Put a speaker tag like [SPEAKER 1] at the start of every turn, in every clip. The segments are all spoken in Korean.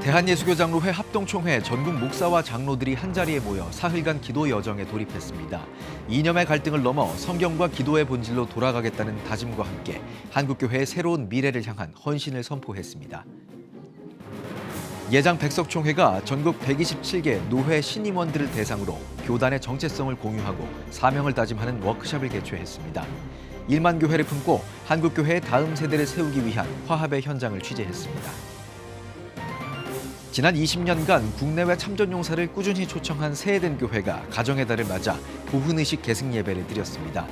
[SPEAKER 1] 대한예수교장로회 합동총회 전국 목사와 장로들이 한자리에 모여 사흘간 기도 여정에 돌입했습니다. 이념의 갈등을 넘어 성경과 기도의 본질로 돌아가겠다는 다짐과 함께 한국교회의 새로운 미래를 향한 헌신을 선포했습니다. 예장 백석총회가 전국 127개 노회 신임원들을 대상으로 교단의 정체성을 공유하고 사명을 다짐하는 워크숍을 개최했습니다. 1만 교회를 품고 한국교회의 다음 세대를 세우기 위한 화합의 현장을 취재했습니다. 지난 20년간 국내외 참전용사를 꾸준히 초청한 세해된 교회가 가정의 달을 맞아 보훈의식 계승 예배를 드렸습니다.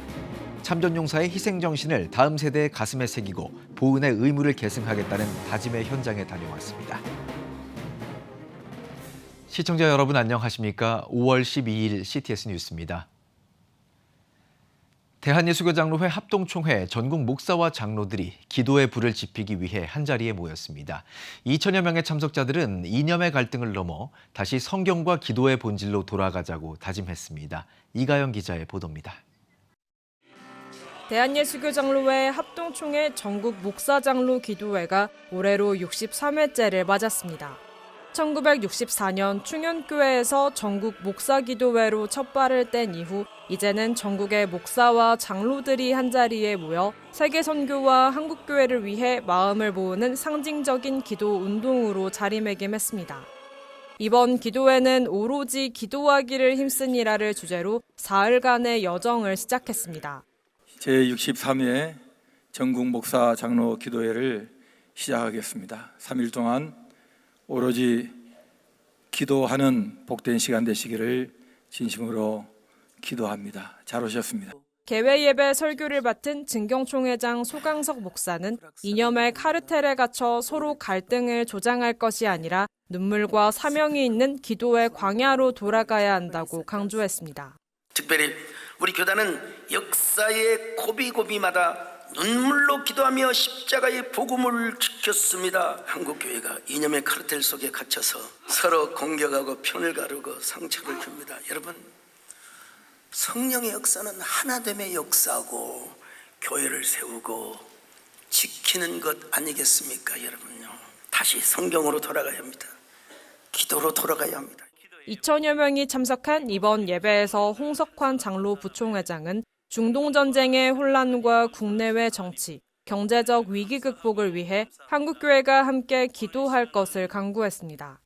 [SPEAKER 1] 참전용사의 희생정신을 다음 세대의 가슴에 새기고 보훈의 의무를 계승하겠다는 다짐의 현장에 다녀왔습니다. 시청자 여러분 안녕하십니까? 5월 12일 CTS 뉴스입니다. 대한예수교장로회 합동총회 전국 목사와 장로들이 기도의 불을 지피기 위해 한자리에 모였습니다. 2천여 명의 참석자들은 이념의 갈등을 넘어 다시 성경과 기도의 본질로 돌아가자고 다짐했습니다. 이가영 기자의 보도입니다.
[SPEAKER 2] 대한예수교장로회 합동총회 전국 목사장로 기도회가 올해로 63회째를 맞았습니다. 1964년 충현교회에서 전국 목사기도회로 첫 발을 뗀 이후 이제는 전국의 목사와 장로들이 한자리에 모여 세계 선교와 한국교회를 위해 마음을 모으는 상징적인 기도 운동으로 자리매김했습니다. 이번 기도회는 오로지 기도하기를 힘쓰니라를 주제로 사흘간의 여정을 시작했습니다.
[SPEAKER 3] 제63회 전국 목사 장로 기도회를 시작하겠습니다. 3일 동안 오로지 기도하는 복된 시간 되시기를 진심으로 기도합니다. 잘 오셨습니다.
[SPEAKER 2] 개회 예배 설교를 맡은 증경총회장 소강석 목사는 이념의 카르텔에 갇혀 서로 갈등을 조장할 것이 아니라 눈물과 사명이 있는 기도의 광야로 돌아가야 한다고 강조했습니다.
[SPEAKER 4] 특별히 우리 교단은 역사의 고비고비마다 눈물로 기도하며 십자가의 복음을 지켰습니다. 한국교회가 이념의 카르텔 속에 갇혀서 서로 공격하고 편을 가르고 상처를 줍니다. 여러분, 성령의 역사는 하나됨의 역사고 교회를 세우고 지키는 것 아니겠습니까? 여러분요, 다시 성경으로 돌아가야 합니다. 기도로 돌아가야 합니다.
[SPEAKER 2] 2천여 명이 참석한 이번 예배에서 홍석환 장로 부총회장은 중동전쟁의 혼란과 국내외 정치, 경제적 위기 극복을 위해 한국교회가 함께 기도할 것을 강구했습니다.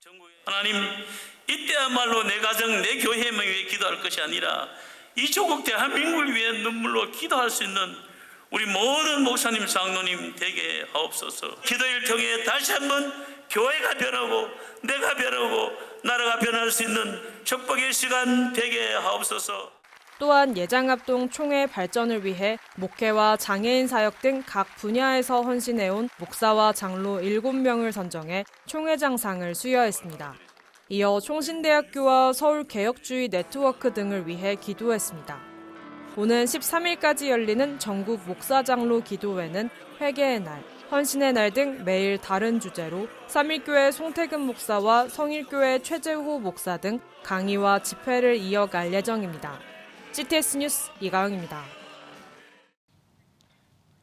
[SPEAKER 5] 하나님, 이때야말로 내 가정, 내 교회만 위해 기도할 것이 아니라 이 조국 대한민국을 위해 눈물로 기도할 수 있는 우리 모든 목사님, 장로님 되게 하옵소서. 기도를 통해 다시 한번 교회가 변하고 내가 변하고 나라가 변할 수 있는 축복의 시간 되게 하옵소서.
[SPEAKER 2] 또한 예장합동 총회 발전을 위해 목회와 장애인 사역 등 각 분야에서 헌신해온 목사와 장로 7명을 선정해 총회장상을 수여했습니다. 이어 총신대학교와 서울개혁주의 네트워크 등을 위해 기도했습니다. 오는 13일까지 열리는 전국 목사장로 기도회는 회개의 날, 헌신의 날 등 매일 다른 주제로 삼일교회 송태근 목사와 성일교회 최재호 목사 등 강의와 집회를 이어갈 예정입니다. CTS 뉴스 이가영입니다.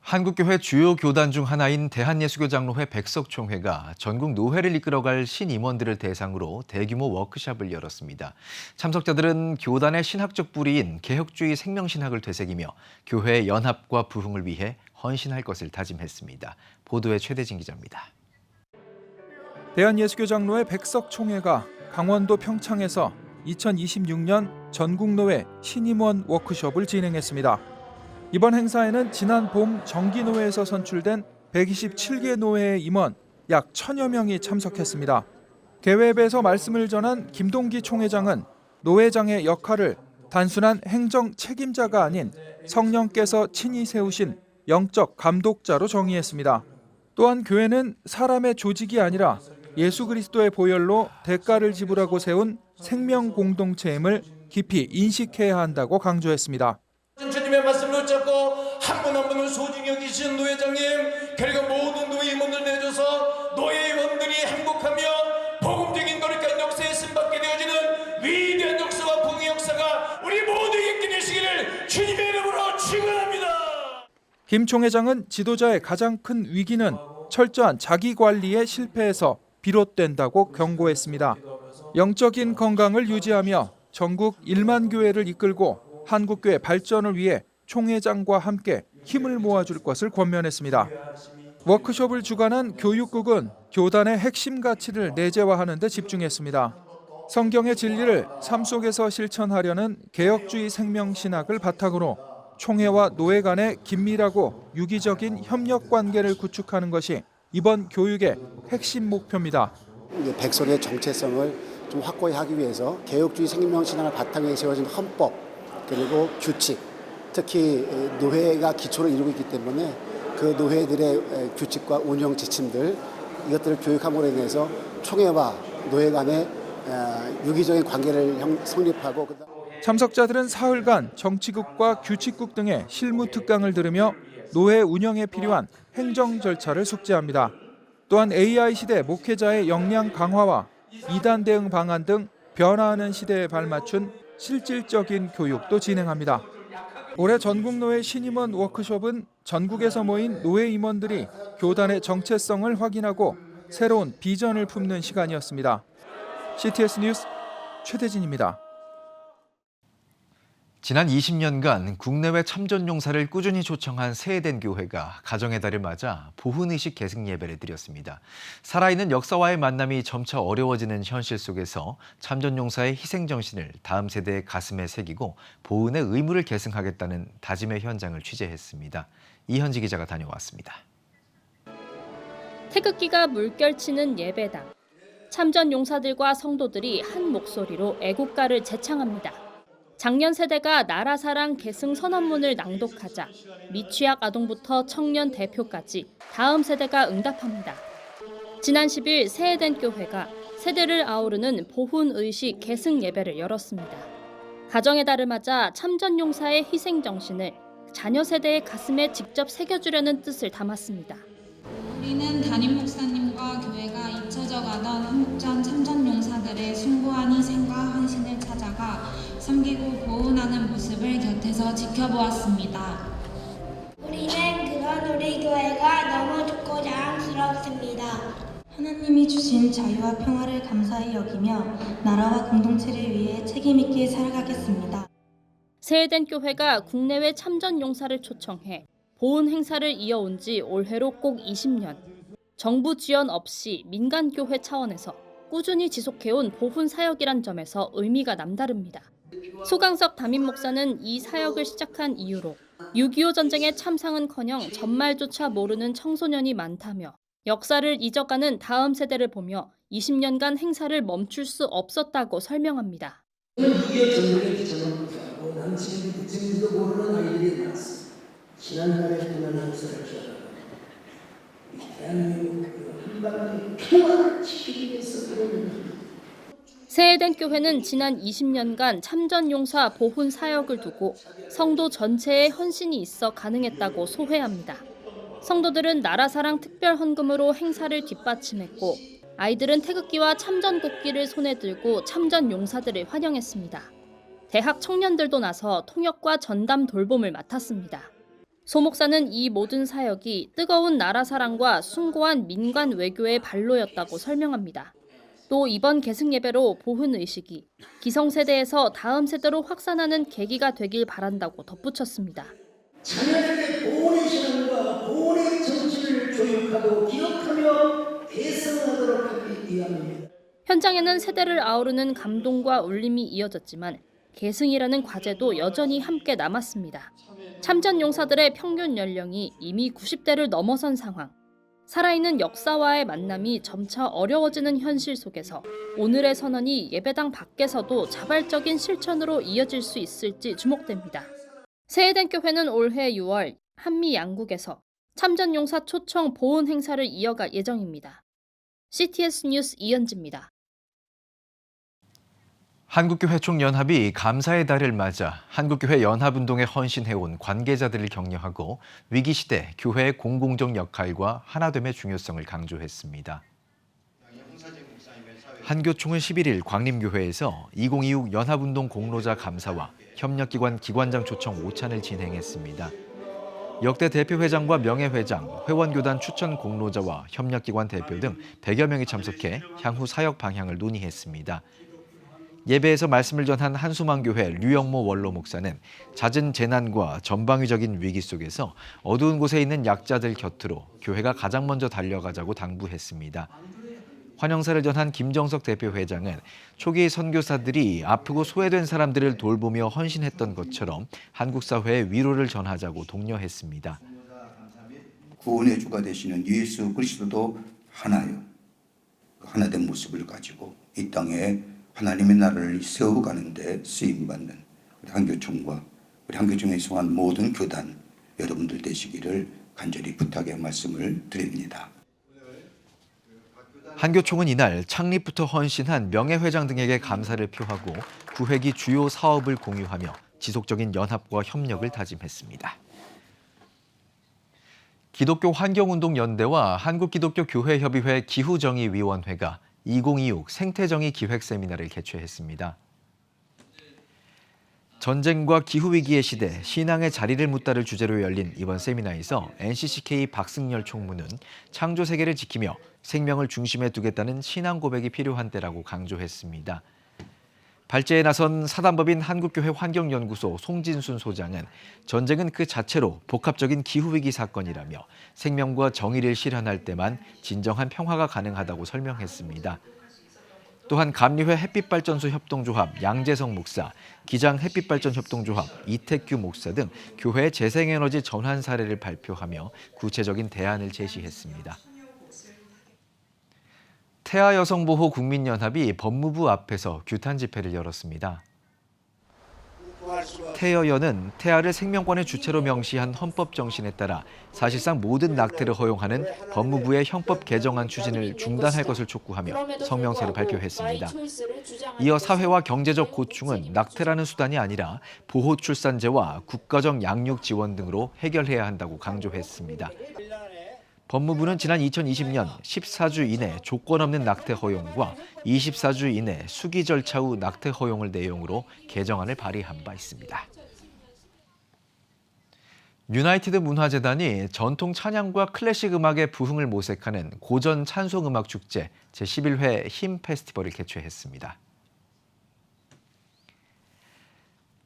[SPEAKER 1] 한국교회 주요 교단 중 하나인 대한예수교장로회 백석총회가 전국 노회를 이끌어갈 신임원들을 대상으로 대규모 워크숍을 열었습니다. 참석자들은 교단의 신학적 뿌리인 개혁주의 생명신학을 되새기며 교회의 연합과 부흥을 위해 헌신할 것을 다짐했습니다. 보도에 최대진 기자입니다.
[SPEAKER 6] 대한예수교장로회 백석총회가 강원도 평창에서 2026년 전국노회 신임원 워크숍을 진행했습니다. 이번 행사에는 지난 봄 정기노회에서 선출된 127개 노회의 임원 약 1000여 명이 참석했습니다. 개회에서 말씀을 전한 김동기 총회장은 노회장의 역할을 단순한 행정 책임자가 아닌 성령께서 친히 세우신 영적 감독자로 정의했습니다. 또한 교회는 사람의 조직이 아니라 예수 그리스도의 보혈로 대가를 지불하고 세운 생명 공동체임을 깊이 인식해야 한다고 강조했습니다.
[SPEAKER 7] 주님의 말씀을 붙잡고 한 분 한 분을 소중히 여기신 노회장님, 그리고 모든 노회 임원들 내줘서 노회 임원들이 행복하며 복음적인 거룩한 역사에 쓴받게 되어지는 위대한 역사와 부흥의 역사가 우리 모두에게 있게 되시기를 주님의 이름으로 축원합니다.
[SPEAKER 6] 김 총회장은 지도자의 가장 큰 위기는 철저한 자기 관리에 실패해서 비롯된다고 경고했습니다. 영적인 건강을 유지하며 전국 1만 교회를 이끌고 한국교회 발전을 위해 총회장과 함께 힘을 모아줄 것을 권면했습니다. 워크숍을 주관한 교육국은 교단의 핵심 가치를 내재화하는 데 집중했습니다. 성경의 진리를 삶 속에서 실천하려는 개혁주의 생명신학을 바탕으로 총회와 노회 간의 긴밀하고 유기적인 협력 관계를 구축하는 것이 이번 교육의 핵심 목표입니다.
[SPEAKER 8] 백설의 정체성을 좀 확고히 하기 위해서 개혁주의 생명신학을 바탕에 세워진 헌법 그리고 규칙, 특히 노회가 기초를 이루고 있기 때문에 그 노회들의 규칙과 운영 지침들 이것들을 교육함으로 인해서 총회와 노회 간의 유기적인 관계를 성립하고
[SPEAKER 6] 참석자들은 사흘간 정치국과 규칙국 등의 실무 특강을 들으며 노회 운영에 필요한 행정 절차를 숙지합니다. 또한 AI 시대 목회자의 역량 강화와 이단 대응 방안 등 변화하는 시대에 발맞춘 실질적인 교육도 진행합니다. 올해 전국노회 신임원 워크숍은 전국에서 모인 노회 임원들이 교단의 정체성을 확인하고 새로운 비전을 품는 시간이었습니다. CTS 뉴스 최대진입니다.
[SPEAKER 1] 지난 20년간 국내외 참전용사를 꾸준히 초청한 세해된 교회가 가정의 달을 맞아 보훈의식 계승 예배를 드렸습니다. 살아있는 역사와의 만남이 점차 어려워지는 현실 속에서 참전용사의 희생정신을 다음 세대의 가슴에 새기고 보훈의 의무를 계승하겠다는 다짐의 현장을 취재했습니다. 이현지 기자가 다녀왔습니다.
[SPEAKER 9] 태극기가 물결치는 예배당. 참전용사들과 성도들이 한 목소리로 애국가를 재창합니다. 작년 세대가 나라 사랑 계승 선언문을 낭독하자 미취학 아동부터 청년 대표까지 다음 세대가 응답합니다. 지난 10일 세해된 교회가 세대를 아우르는 보훈의식 계승 예배를 열었습니다. 가정의 달을 맞아 참전용사의 희생정신을 자녀 세대의 가슴에 직접 새겨주려는 뜻을 담았습니다.
[SPEAKER 10] 우리는 담임 목사님과 교회가 잊혀져가던 한국전 참전용사들의 숭고한 희생과 헌신을 찾아가 섬기고 보훈하는 모습을 곁에서 지켜보았습니다.
[SPEAKER 11] 우리는 그런 우리 교회가 너무 좋고 자랑스럽습니다.
[SPEAKER 10] 하나님이 주신 자유와 평화를 감사히 여기며 나라와 공동체를 위해 책임있게 살아가겠습니다.
[SPEAKER 9] 세해된 교회가 국내외 참전용사를 초청해 보훈 행사를 이어온 지 올해로 꼭 20년. 정부 지원 없이 민간교회 차원에서 꾸준히 지속해온 보훈 사역이란 점에서 의미가 남다릅니다. 소강석 담임 목사는 이 사역을 시작한 이유로 6.25 전쟁의 참상은커녕 전말조차 모르는 청소년이 많다며 역사를 잊어가는 다음 세대를 보며 20년간 행사를 멈출 수 없었다고 설명합니다.
[SPEAKER 12] 6.25 전쟁의 참상은커녕 나는 지금도 모르는 아이들이 많았어. 지난날에 떠나는 역사를 기억하고 대한민국 한반도의 평화를 지키기 위해서 그러는
[SPEAKER 9] 세해된 교회는 지난 20년간 참전용사 보훈 사역을 두고 성도 전체의 헌신이 있어 가능했다고 소회합니다. 성도들은 나라사랑 특별헌금으로 행사를 뒷받침했고 아이들은 태극기와 참전국기를 손에 들고 참전용사들을 환영했습니다. 대학 청년들도 나서 통역과 전담 돌봄을 맡았습니다. 소 목사는 이 모든 사역이 뜨거운 나라 사랑과 숭고한 민간 외교의 발로였다고 설명합니다. 또 이번 계승 예배로 보훈 의식이 기성세대에서 다음 세대로 확산하는 계기가 되길 바란다고 덧붙였습니다.
[SPEAKER 12] 자녀들의 보훈의 신앙과 보훈의 정신을 교육하고 기억하며 계승하도록 하기 위함입니다.
[SPEAKER 9] 현장에는 세대를 아우르는 감동과 울림이 이어졌지만 계승이라는 과제도 여전히 함께 남았습니다. 참전 용사들의 평균 연령이 이미 90대를 넘어선 상황. 살아있는 역사와의 만남이 점차 어려워지는 현실 속에서 오늘의 선언이 예배당 밖에서도 자발적인 실천으로 이어질 수 있을지 주목됩니다. 세해된 교회는 올해 6월 한미 양국에서 참전용사 초청 보훈 행사를 이어갈 예정입니다. CTS 뉴스 이현지입니다.
[SPEAKER 1] 한국교회 총연합이 감사의 달을 맞아 한국교회 연합운동에 헌신해온 관계자들을 격려하고 위기시대 교회의 공공적 역할과 하나됨의 중요성을 강조했습니다. 한교총은 11일 광림교회에서 2026 연합운동 공로자 감사와 협력기관 기관장 초청 오찬을 진행했습니다. 역대 대표회장과 명예회장, 회원교단 추천 공로자와 협력기관 대표 등 100여 명이 참석해 향후 사역 방향을 논의했습니다. 예배에서 말씀을 전한 한수망교회 류영모 원로 목사는 잦은 재난과 전방위적인 위기 속에서 어두운 곳에 있는 약자들 곁으로 교회가 가장 먼저 달려가자고 당부했습니다. 환영사를 전한 김정석 대표회장은 초기 선교사들이 아프고 소외된 사람들을 돌보며 헌신했던 것처럼 한국 사회에 위로를 전하자고 독려했습니다.
[SPEAKER 13] 구원의 주가 되시는 예수 그리스도도 하나요. 하나된 모습을 가지고 이 땅에 하나님의 나라를 세워가는 데 쓰임받는 우리 한교총과 우리 한교총에 속한 모든 교단 여러분들 되시기를 간절히 부탁의 말씀을 드립니다.
[SPEAKER 1] 한교총은 이날 창립부터 헌신한 명예회장 등에게 감사를 표하고 구회기 주요 사업을 공유하며 지속적인 연합과 협력을 다짐했습니다. 기독교 환경운동연대와 한국기독교교회협의회 기후정의위원회가 2026 생태정의 기획 세미나를 개최했습니다. 전쟁과 기후위기의 시대, 신앙의 자리를 묻다를 주제로 열린 이번 세미나에서 NCCK 박승열 총무는 창조 세계를 지키며 생명을 중심에 두겠다는 신앙 고백이 필요한 때라고 강조했습니다. 발제에 나선 사단법인 한국교회 환경연구소 송진순 소장은 전쟁은 그 자체로 복합적인 기후위기 사건이라며 생명과 정의를 실현할 때만 진정한 평화가 가능하다고 설명했습니다. 또한 감리회 햇빛발전소 협동조합 양재성 목사, 기장 햇빛발전협동조합 이택규 목사 등 교회의 재생에너지 전환 사례를 발표하며 구체적인 대안을 제시했습니다. 태아 여성보호 국민연합이 법무부 앞에서 규탄 집회를 열었습니다. 태여연은 태아를 생명권의 주체로 명시한 헌법 정신에 따라 사실상 모든 낙태를 허용하는 법무부의 형법 개정안 추진을 중단할 것을 촉구하며 성명서를 발표했습니다. 이어 사회와 경제적 고충은 낙태라는 수단이 아니라 보호 출산제와 국가적 양육 지원 등으로 해결해야 한다고 강조했습니다. 법무부는 지난 2020년 14주 이내 조건 없는 낙태 허용과 24주 이내 수기 절차 후 낙태 허용을 내용으로 개정안을 발의한 바 있습니다. 유나이티드 문화재단이 전통 찬양과 클래식 음악의 부흥을 모색하는 고전 찬송음악 축제 제11회 힘 페스티벌을 개최했습니다.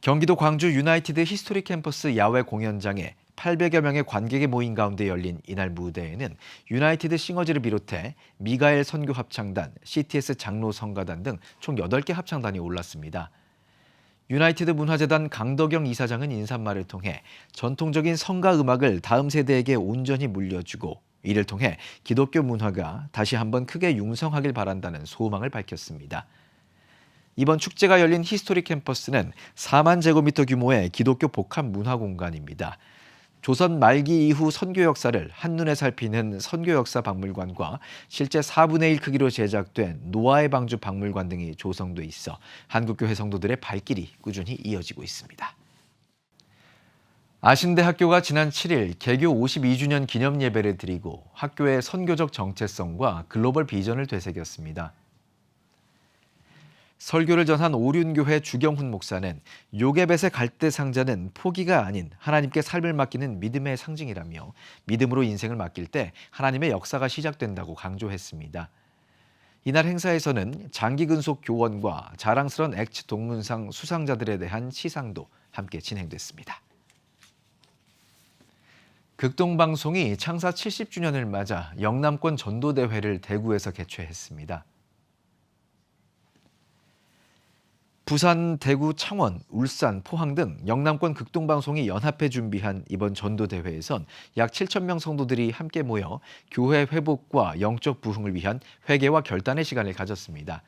[SPEAKER 1] 경기도 광주 유나이티드 히스토리 캠퍼스 야외 공연장에 800여 명의 관객이 모인 가운데 열린 이날 무대에는 유나이티드 싱어즈를 비롯해 미가엘 선교 합창단, CTS 장로 성가단 등 총 8개 합창단이 올랐습니다. 유나이티드 문화재단 강덕영 이사장은 인사말을 통해 전통적인 성가 음악을 다음 세대에게 온전히 물려주고 이를 통해 기독교 문화가 다시 한번 크게 융성하길 바란다는 소망을 밝혔습니다. 이번 축제가 열린 히스토리 캠퍼스는 4만 제곱미터 규모의 기독교 복합 문화 공간입니다. 조선 말기 이후 선교 역사를 한눈에 살피는 선교 역사 박물관과 실제 4분의 1 크기로 제작된 노아의 방주 박물관 등이 조성돼 있어 한국교회 성도들의 발길이 꾸준히 이어지고 있습니다. 아신대학교가 지난 7일 개교 52주년 기념 예배를 드리고 학교의 선교적 정체성과 글로벌 비전을 되새겼습니다. 설교를 전한 오륜교회 주경훈 목사는 요게벳의 갈대 상자는 포기가 아닌 하나님께 삶을 맡기는 믿음의 상징이라며 믿음으로 인생을 맡길 때 하나님의 역사가 시작된다고 강조했습니다. 이날 행사에서는 장기근속 교원과 자랑스러운 엑츠 동문상 수상자들에 대한 시상도 함께 진행됐습니다. 극동방송이 창사 70주년을 맞아 영남권 전도대회를 대구에서 개최했습니다. 부산, 대구, 창원, 울산, 포항 등 영남권 극동방송이 연합해 준비한 이번 전도대회에선 약 7,000명 성도들이 함께 모여 교회 회복과 영적 부흥을 위한 회개와 결단의 시간을 가졌습니다.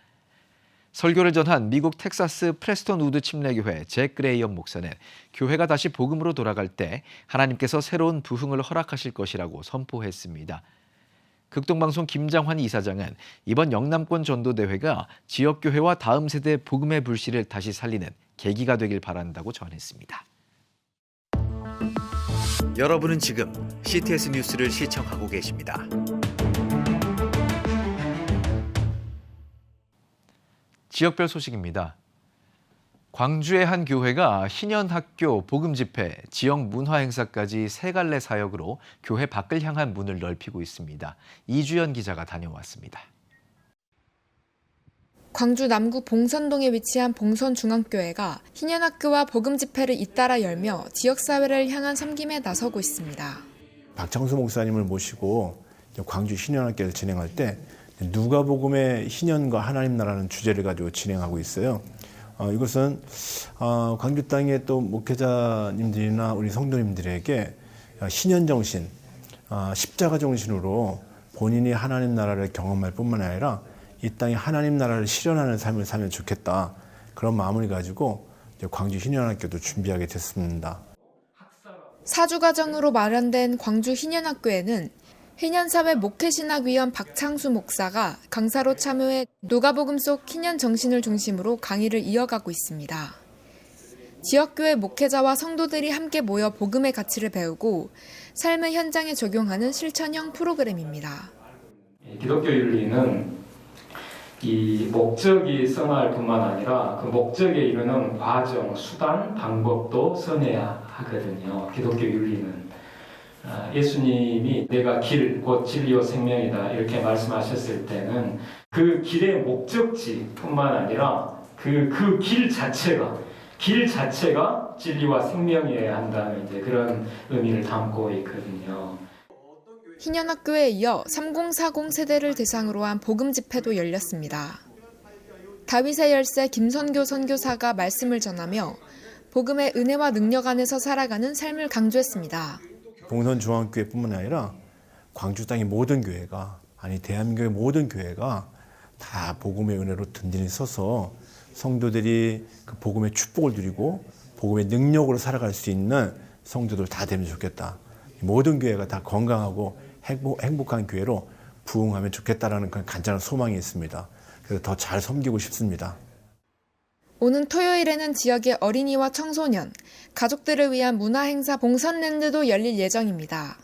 [SPEAKER 1] 설교를 전한 미국 텍사스 프레스턴 우드 침례교회 잭 그레이엄 목사는 교회가 다시 복음으로 돌아갈 때 하나님께서 새로운 부흥을 허락하실 것이라고 선포했습니다. 극동방송 김장환 이사장은 이번 영남권 전도대회가 지역교회와 다음 세대 복음의 불씨를 다시 살리는 계기가 되길 바란다고 전했습니다. 여러분은 지금 CTS 뉴스를 시청하고 계십니다. 지역별 소식입니다. 광주의 한 교회가 희년학교 복음집회, 지역 문화행사까지 세 갈래 사역으로 교회 밖을 향한 문을 넓히고 있습니다. 이주연 기자가 다녀왔습니다.
[SPEAKER 14] 광주 남구 봉선동에 위치한 봉선중앙교회가 희년학교와 복음집회를 잇따라 열며 지역사회를 향한 섬김에 나서고 있습니다.
[SPEAKER 15] 박창수 목사님을 모시고 광주 희년학교를 진행할 때 누가복음의 희년과 하나님 나라는 주제를 가지고 진행하고 있어요. 이것은 광주 땅의 또 목회자님들이나 우리 성도님들에게 희년 정신, 십자가 정신으로 본인이 하나님 나라를 경험할 뿐만 아니라 이 땅에 하나님 나라를 실현하는 삶을 살면 좋겠다. 그런 마음을 가지고 광주 희년학교도 준비하게 됐습니다.
[SPEAKER 14] 사주과정으로 마련된 광주 희년학교에는 희년사회 목회신학위원 박창수 목사가 강사로 참여해 누가복음 속 희년 정신을 중심으로 강의를 이어가고 있습니다. 지역교회 목회자와 성도들이 함께 모여 복음의 가치를 배우고 삶의 현장에 적용하는 실천형 프로그램입니다.
[SPEAKER 16] 기독교 윤리는 이 목적이 성할 뿐만 아니라 그 목적에 이르는 과정, 수단, 방법도 선해야 하거든요. 기독교 윤리는. 예수님이 내가 길, 곧 진리요 생명이다 이렇게 말씀하셨을 때는 그 길의 목적지뿐만 아니라 그 길 자체가 진리와 생명이어야 한다는 이제 그런 의미를 담고 있거든요.
[SPEAKER 14] 희년학교에 이어 3040 세대를 대상으로 한 복음 집회도 열렸습니다. 다윗의 열쇠 김선교 선교사가 말씀을 전하며 복음의 은혜와 능력 안에서 살아가는 삶을 강조했습니다.
[SPEAKER 15] 봉선중앙교회뿐만 아니라 광주 땅의 모든 교회가, 대한민국의 모든 교회가 다 복음의 은혜로 든든히 서서 성도들이 그 복음의 축복을 누리고 복음의 능력으로 살아갈 수 있는 성도들 다 되면 좋겠다. 모든 교회가 다 건강하고 행복한 교회로 부흥하면 좋겠다라는 그런 간절한 소망이 있습니다. 그래서 더 잘 섬기고 싶습니다.
[SPEAKER 14] 오는 토요일에는 지역의 어린이와 청소년, 가족들을 위한 문화행사 봉선랜드도 열릴 예정입니다.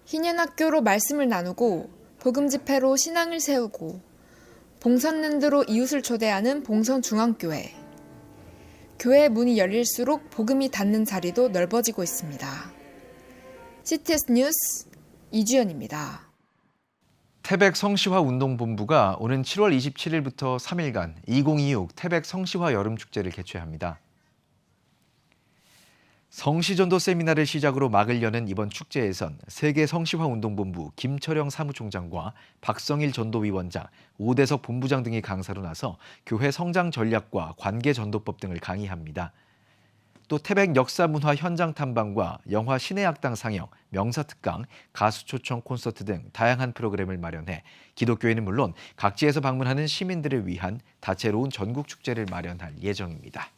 [SPEAKER 14] 희년학교로 말씀을 나누고 복음집회로 신앙을 세우고 봉선랜드로 이웃을 초대하는 봉선중앙교회. 교회 문이 열릴수록 복음이 닿는 자리도 넓어지고 있습니다. CTS 뉴스 이주연입니다.
[SPEAKER 1] 태백 성시화 운동본부가 오는 7월 27일부터 3일간 2026 태백 성시화 여름축제를 개최합니다. 성시전도 세미나를 시작으로 막을 여는 이번 축제에선 세계 성시화 운동본부 김철영 사무총장과 박성일 전도위원장, 오대석 본부장 등이 강사로 나서 교회 성장 전략과 관계 전도법 등을 강의합니다. 또 태백 역사문화 현장 탐방과 영화 신의 악당 상영, 명사 특강, 가수 초청 콘서트 등 다양한 프로그램을 마련해 기독교인은 물론 각지에서 방문하는 시민들을 위한 다채로운 전국 축제를 마련할 예정입니다.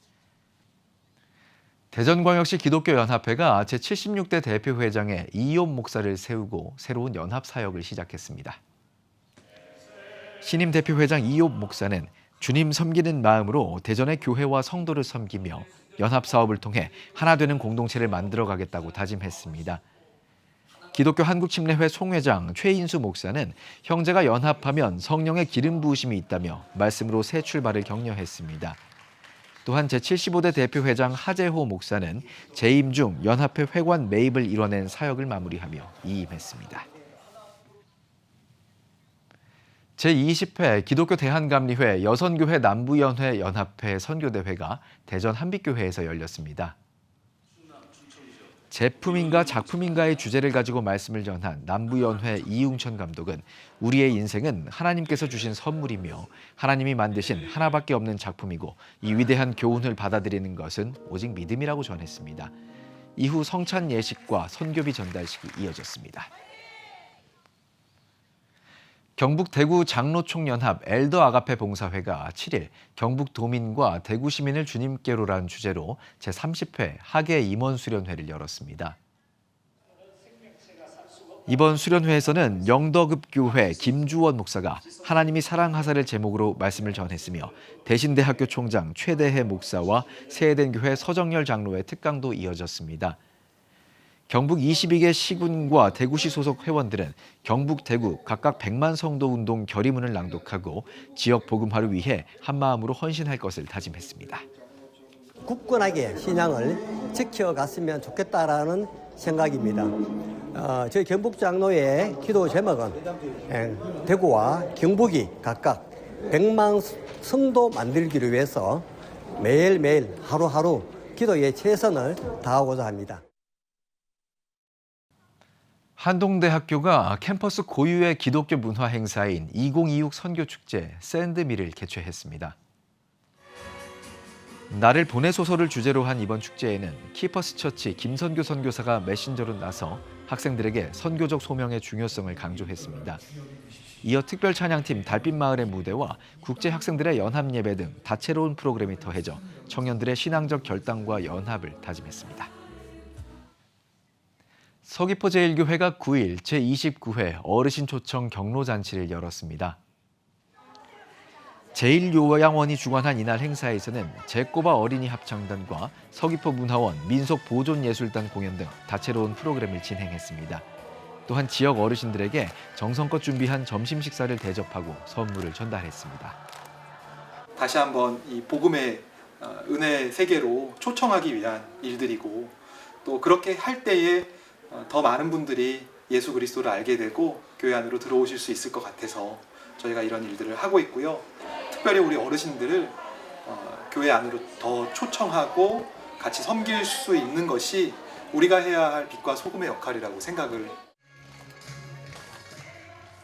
[SPEAKER 1] 대전광역시 기독교연합회가 제76대 대표회장에 이욥 목사를 세우고 새로운 연합 사역을 시작했습니다. 신임 대표회장 이욥 목사는 주님 섬기는 마음으로 대전의 교회와 성도를 섬기며 연합 사업을 통해 하나 되는 공동체를 만들어가겠다고 다짐했습니다. 기독교 한국침례회 총회장 최인수 목사는 형제가 연합하면 성령의 기름 부으심이 있다며 말씀으로 새 출발을 격려했습니다. 또한 제75대 대표회장 하재호 목사는 재임 중 연합회 회관 매입을 이뤄낸 사역을 마무리하며 이임했습니다. 제20회 기독교 대한감리회 여선교회 남부연회 연합회 선교대회가 대전 한빛교회에서 열렸습니다. 제품인가 작품인가의 주제를 가지고 말씀을 전한 남부연회 이웅천 감독은 우리의 인생은 하나님께서 주신 선물이며 하나님이 만드신 하나밖에 없는 작품이고 이 위대한 교훈을 받아들이는 것은 오직 믿음이라고 전했습니다. 이후 성찬 예식과 선교비 전달식이 이어졌습니다. 경북 대구 장로총연합 엘더 아가페 봉사회가 7일 경북 도민과 대구 시민을 주님께로라는 주제로 제30회 학예 임원 수련회를 열었습니다. 이번 수련회에서는 영덕읍교회 김주원 목사가 하나님이 사랑하사를 제목으로 말씀을 전했으며 대신대학교 총장 최대해 목사와 세해den교회 서정열 장로의 특강도 이어졌습니다. 경북 22개 시군과 대구시 소속 회원들은 경북, 대구 각각 100만 성도 운동 결의문을 낭독하고 지역 복음화를 위해 한마음으로 헌신할 것을 다짐했습니다.
[SPEAKER 17] 굳건하게 신앙을 지켜갔으면 좋겠다라는 생각입니다. 저희 경북장로의 기도 제목은 대구와 경북이 각각 100만 성도 만들기를 위해서 매일매일 하루하루 기도에 최선을 다하고자 합니다.
[SPEAKER 1] 한동대학교가 캠퍼스 고유의 기독교 문화 행사인 2026 선교축제 샌드미를 개최했습니다. 나를 보내소서를 주제로 한 이번 축제에는 키퍼스 처치 김선교 선교사가 메신저로 나서 학생들에게 선교적 소명의 중요성을 강조했습니다. 이어 특별 찬양팀 달빛마을의 무대와 국제 학생들의 연합 예배 등 다채로운 프로그램이 더해져 청년들의 신앙적 결단과 연합을 다짐했습니다. 서귀포 제1교회가 9일 제29회 어르신 초청 경로잔치를 열었습니다. 제1요양원이 주관한 이날 행사에서는 제꼬바 어린이 합창단과 서귀포 문화원 민속보존예술단 공연 등 다채로운 프로그램을 진행했습니다. 또한 지역 어르신들에게 정성껏 준비한 점심 식사를 대접하고 선물을 전달했습니다.
[SPEAKER 18] 다시 한번 이 복음의 은혜 세계로 초청하기 위한 일들이고, 또 그렇게 할 때에 더 많은 분들이 예수 그리스도를 알게 되고 교회 안으로 들어오실 수 있을 것 같아서 저희가 이런 일들을 하고 있고요. 특별히 우리 어르신들을 교회 안으로 더 초청하고 같이 섬길 수 있는 것이 우리가 해야 할 빛과 소금의 역할이라고 생각을.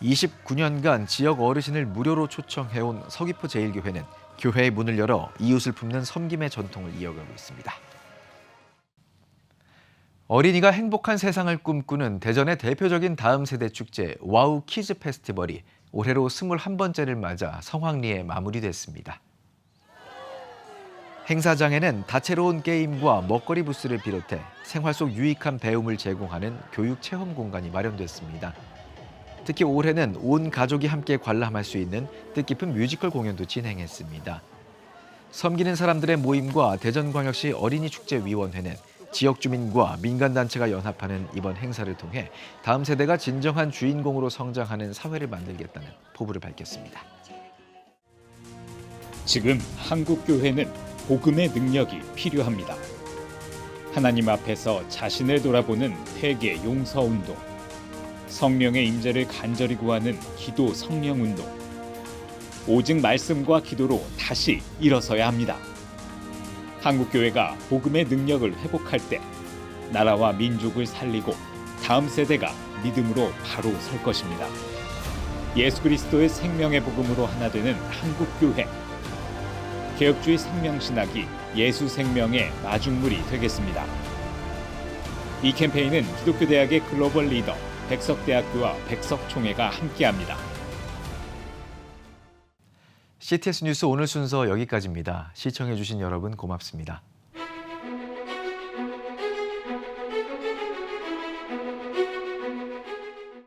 [SPEAKER 1] 29년간 지역 어르신을 무료로 초청해온 서귀포 제1교회는 교회의 문을 열어 이웃을 품는 섬김의 전통을 이어가고 있습니다. 어린이가 행복한 세상을 꿈꾸는 대전의 대표적인 다음 세대 축제 와우 키즈 페스티벌이 올해로 21번째를 맞아 성황리에 마무리됐습니다. 행사장에는 다채로운 게임과 먹거리 부스를 비롯해 생활 속 유익한 배움을 제공하는 교육 체험 공간이 마련됐습니다. 특히 올해는 온 가족이 함께 관람할 수 있는 뜻깊은 뮤지컬 공연도 진행했습니다. 섬기는 사람들의 모임과 대전광역시 어린이축제위원회는 지역 주민과 민간단체가 연합하는 이번 행사를 통해 다음 세대가 진정한 주인공으로 성장하는 사회를 만들겠다는 포부를 밝혔습니다.
[SPEAKER 19] 지금 한국교회는 복음의 능력이 필요합니다. 하나님 앞에서 자신을 돌아보는 회개 용서운동, 성령의 임재를 간절히 구하는 기도 성령운동, 오직 말씀과 기도로 다시 일어서야 합니다. 한국교회가 복음의 능력을 회복할 때 나라와 민족을 살리고 다음 세대가 믿음으로 바로 설 것입니다. 예수 그리스도의 생명의 복음으로 하나 되는 한국교회. 개혁주의 생명신학이 예수 생명의 마중물이 되겠습니다. 이 캠페인은 기독교대학의 글로벌 리더 백석대학교와 백석총회가 함께합니다.
[SPEAKER 1] CTS 뉴스 오늘 순서 여기까지입니다. 시청해주신 여러분 고맙습니다.